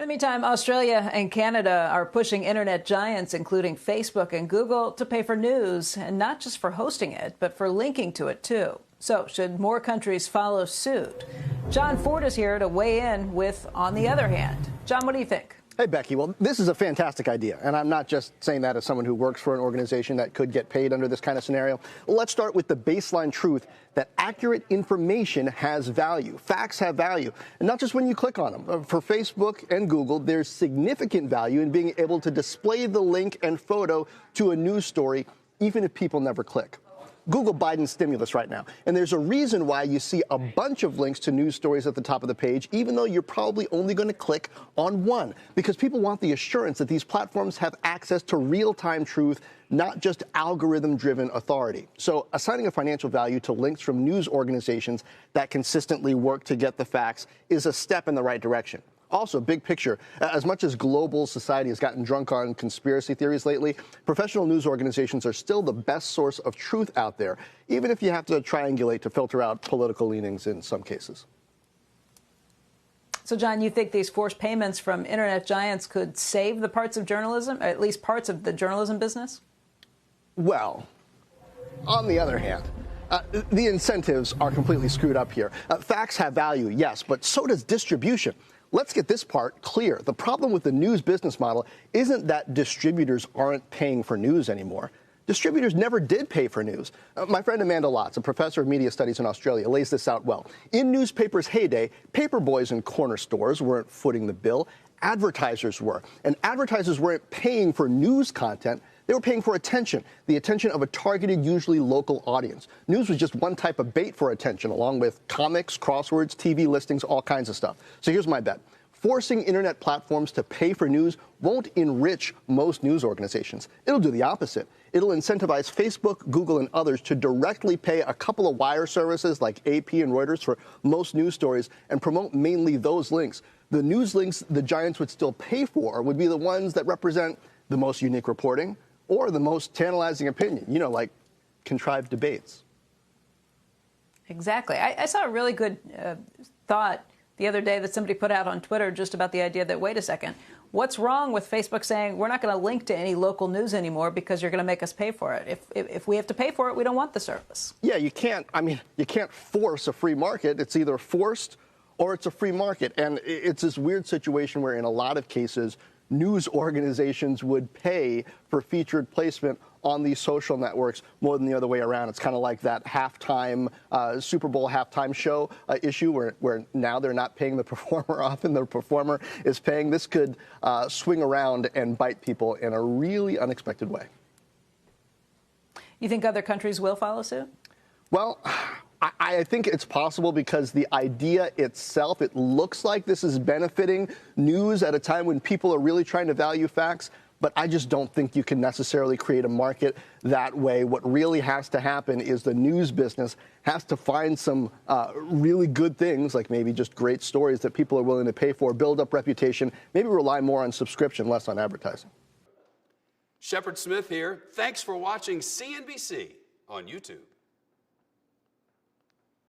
In the meantime, Australia and Canada are pushing internet giants, including Facebook and Google, to pay for news, and not just for hosting it, but for linking to it, too. So, should more countries follow suit? John Ford is here to weigh in with On the Other Hand. John, what do you think? Hey, Becky. Well, this is a fantastic idea, and I'm not just saying that as someone who works for an organization that could get paid under this kind of scenario. Let's start with the baseline truth that accurate information has value. Facts have value, and not just when you click on them. For Facebook and Google, there's significant value in being able to display the link and photo to a news story, even if people never click. Google Biden's stimulus right now, and there's a reason why you see a bunch of links to news stories at the top of the page, even though you're probably only going to click on one, because people want the assurance that these platforms have access to real-time truth, not just algorithm-driven authority. So assigning a financial value to links from news organizations that consistently work to get the facts is a step in the right direction. Also, big picture, as much as global society has gotten drunk on conspiracy theories lately, professional news organizations are still the best source of truth out there, even if you have to triangulate to filter out political leanings in some cases. So, John, you think these forced payments from internet giants could save the parts of journalism, or at least parts of the journalism business? Well, on the other hand, the incentives are completely screwed up here. Facts have value, yes, but so does distribution. Let's get this part clear. The problem with the news business model isn't that distributors aren't paying for news anymore. Distributors never did pay for news. My friend Amanda Lotz, a professor of media studies in Australia, lays this out well. In newspapers' heyday, paper boys and corner stores weren't footing the bill. Advertisers were. And advertisers weren't paying for news content. They were paying for attention, the attention of a targeted, usually local audience. News was just one type of bait for attention, along with comics, crosswords, TV listings, all kinds of stuff. So here's my bet. Forcing internet platforms to pay for news won't enrich most news organizations. It'll do the opposite. It'll incentivize Facebook, Google, and others to directly pay a couple of wire services like AP and Reuters for most news stories and promote mainly those links. The news links the giants would still pay for would be the ones that represent the most unique reporting or the most tantalizing opinion, like contrived debates. Exactly. I saw a really good thought the other day that somebody put out on Twitter just about the idea that, wait a second, what's wrong with Facebook saying we're not going to link to any local news anymore because you're going to make us pay for it? If we have to pay for it, we don't want the service. Yeah, you can't force a free market. It's either forced or it's a free market. And it's this weird situation where in a lot of cases, news organizations would pay for featured placement on these social networks more than the other way around. It's kind of like that halftime Super Bowl halftime show issue where now they're not paying the performer off and the performer is paying. This could swing around and bite people in a really unexpected way. You think other countries will follow suit? Well, I think it's possible because the idea itself, it looks like this is benefiting news at a time when people are really trying to value facts. But I just don't think you can necessarily create a market that way. What really has to happen is the news business has to find some really good things, like maybe just great stories that people are willing to pay for, build up reputation, maybe rely more on subscription, less on advertising. Shepard Smith here. Thanks for watching CNBC on YouTube.